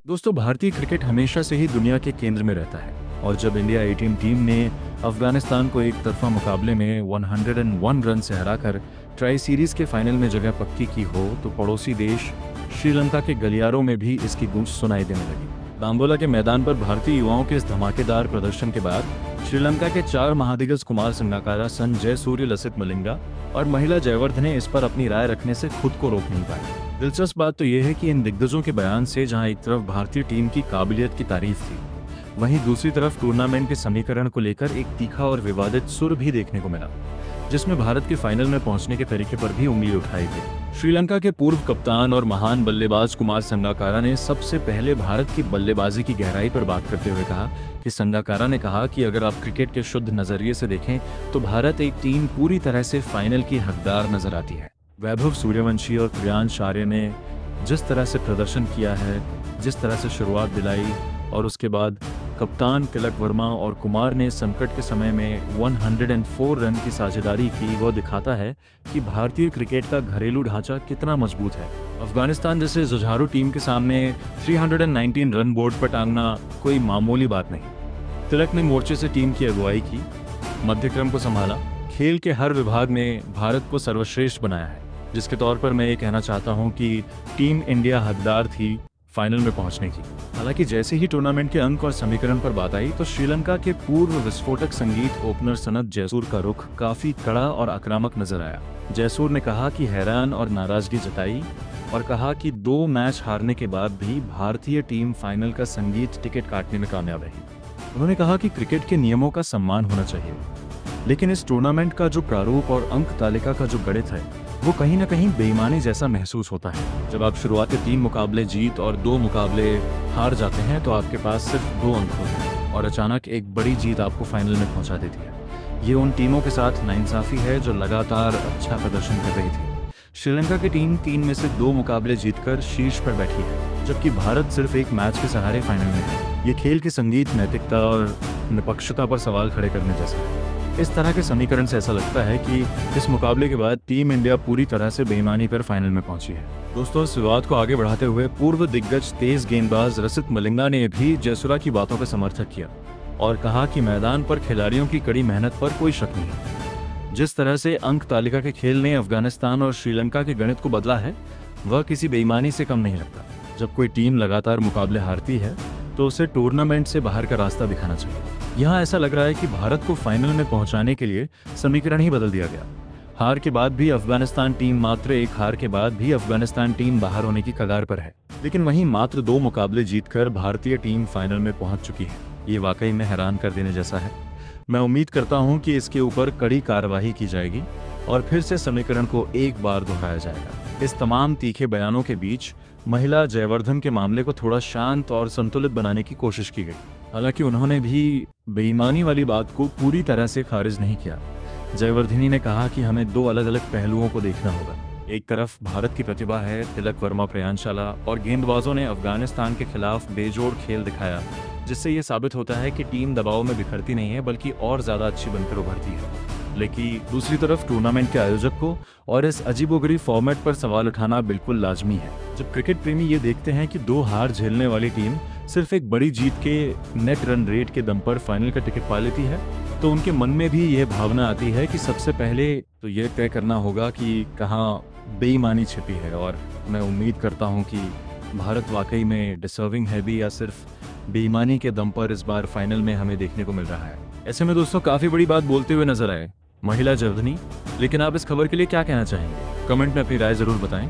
दोस्तों, भारतीय क्रिकेट हमेशा से ही दुनिया के केंद्र में रहता है और जब इंडिया ए टीम ने अफगानिस्तान को एक तरफा मुकाबले में 101 रन से हराकर ट्राई सीरीज के फाइनल में जगह पक्की की हो तो पड़ोसी देश श्रीलंका के गलियारों में भी इसकी गूंज सुनाई देने लगी। बाम्बोला के मैदान पर भारतीय युवाओं के इस धमाकेदार प्रदर्शन के बाद श्रीलंका के 4 महादिग्गज कुमार संगकारा, सन जयसूर्य, लसित मलिंगा और महिला जयवर्धने इस पर अपनी राय रखने से खुद को रोक नहीं पाए। दिलचस्प बात तो यह है कि इन दिग्गजों के बयान से जहां एक तरफ भारतीय टीम की काबिलियत की तारीफ थी, वहीं दूसरी तरफ टूर्नामेंट के समीकरण को लेकर एक तीखा और विवादित सुर भी देखने को मिला, जिसमें भारत के फाइनल में पहुंचने के तरीके पर भी उंगली उठाई गई। श्रीलंका के पूर्व कप्तान और महान बल्लेबाज कुमार संगकारा ने सबसे पहले भारत की बल्लेबाजी की गहराई पर बात करते हुए कहा कि संगकारा ने कहा कि अगर आप क्रिकेट के शुद्ध नजरिए से देखें तो भारत एक टीम पूरी तरह से फाइनल की हकदार नजर आती है। वैभव सूर्यवंशी और प्रियांश आर्य ने जिस तरह से प्रदर्शन किया है, जिस तरह से शुरुआत दिलाई और उसके बाद कप्तान तिलक वर्मा और कुमार ने संकट के समय में 104 रन की साझेदारी की, वो दिखाता है कि भारतीय क्रिकेट का घरेलू ढांचा कितना मजबूत है। अफगानिस्तान जैसे जुझारू टीम के सामने 319 रन बोर्ड पर टांगना कोई मामूली बात नहीं। तिलक ने मोर्चे से टीम की अगुवाई की, मध्यक्रम को संभाला, खेल के हर विभाग में भारत को सर्वश्रेष्ठ बनाया है, जिसके तौर पर मैं ये कहना चाहता हूं कि टीम इंडिया हकदार थी फाइनल में पहुंचने की। हालांकि जैसे ही टूर्नामेंट के अंक और समीकरण पर बात आई तो श्रीलंका के पूर्व विस्फोटक संगीत ओपनर सनत जयसूर का रुख काफी कड़ा और आक्रामक नजर आया। जयसूर ने कहा कि हैरान और नाराजगी जताई और कहा कि 2 मैच हारने के बाद भी भारतीय टीम फाइनल का संगीत टिकट काटने में कामयाब रही। उन्होंने कहा कि क्रिकेट के नियमों का सम्मान होना चाहिए, लेकिन इस टूर्नामेंट का जो प्रारूप और अंक तालिका का जो गणित है वो कहीं ना कहीं बेईमानी जैसा महसूस होता है। जब आप शुरुआती 3 मुकाबले जीत और 2 मुकाबले हार जाते हैं तो आपके पास सिर्फ 2 अंक होते हैं और अचानक एक बड़ी जीत आपको फाइनल में पहुंचा देती है। ये उन टीमों के साथ नाइंसाफी है जो लगातार अच्छा प्रदर्शन कर रही थी। श्रीलंका की टीम 3 में से 2 मुकाबले जीतकर शीर्ष पर बैठी है, जबकि भारत सिर्फ 1 मैच के सहारे फाइनल में है। ये खेल के संगीत, नैतिकता और निष्पक्षता पर सवाल खड़े करने जैसा है। इस तरह के समीकरण से ऐसा लगता है कि इस मुकाबले के बाद टीम इंडिया पूरी तरह से बेईमानी पर फाइनल में पहुंची है। दोस्तों, इस विवाद को आगे बढ़ाते हुए पूर्व दिग्गज तेज गेंदबाज लसित मलिंगा ने भी जयसूर्या की बातों का समर्थन किया और कहा कि मैदान पर खिलाड़ियों की कड़ी मेहनत पर कोई शक नहीं है। जिस तरह से अंक तालिका के खेल ने अफगानिस्तान और श्रीलंका के गणित को बदला है, वह किसी बेईमानी से कम नहीं लगता। जब कोई टीम लगातार मुकाबले हारती है तो उसे टूर्नामेंट से बाहर का रास्ता दिखाना चाहिए। यहाँ ऐसा लग रहा है कि भारत को फाइनल में पहुंचाने के लिए समीकरण ही बदल दिया गया। हार के बाद भी अफगानिस्तान टीम मात्र 1 हार के बाद भी अफगानिस्तान टीम बाहर होने की कगार पर है, लेकिन वहीं मात्र 2 मुकाबले जीतकर भारतीय टीम फाइनल में पहुंच चुकी है। ये वाकई में हैरान कर देने जैसा है। मैं उम्मीद करता हूं कि इसके ऊपर कड़ी कार्रवाई की जाएगी और फिर से समीकरण को एक बार दोहराया जाएगा। इस तमाम तीखे बयानों के बीच महिला जयवर्धन के मामले को थोड़ा शांत और संतुलित बनाने की कोशिश की गई। हालांकि उन्होंने भी बेईमानी वाली बात को पूरी तरह से खारिज नहीं किया। जयवर्धनी ने कहा कि हमें 2 अलग अलग पहलुओं को देखना होगा। एक तरफ भारत की प्रतिभा है, तिलक वर्मा, प्रियांशाला और गेंदबाजों ने अफगानिस्तान के खिलाफ बेजोड़ खेल दिखाया, जिससे ये साबित होता है कि टीम दबाव में बिखरती नहीं है बल्कि और ज्यादा अच्छी बनकर उभरती है। लेकिन दूसरी तरफ टूर्नामेंट के आयोजक को और इस अजीबोगरीब फॉर्मेट पर सवाल उठाना बिल्कुल लाजमी है। जब क्रिकेट प्रेमी ये देखते हैं कि 2 हार झेलने वाली टीम सिर्फ एक बड़ी जीत के नेट रन रेट के दम पर फाइनल का टिकट पा लेती है, तो उनके मन में भी यह भावना आती है कि सबसे पहले तो यह तय करना होगा कि कहाँ बेईमानी छिपी है। और मैं उम्मीद करता हूँ कि भारत वाकई में डिजर्विंग है भी या सिर्फ बेईमानी के दम पर इस बार फाइनल में हमें देखने को मिल रहा है। ऐसे में दोस्तों, काफी बड़ी बात बोलते हुए नजर आए महिला जयवर्धनी, लेकिन आप इस खबर के लिए क्या कहना चाहेंगे? कमेंट में अपनी राय जरूर बताएं।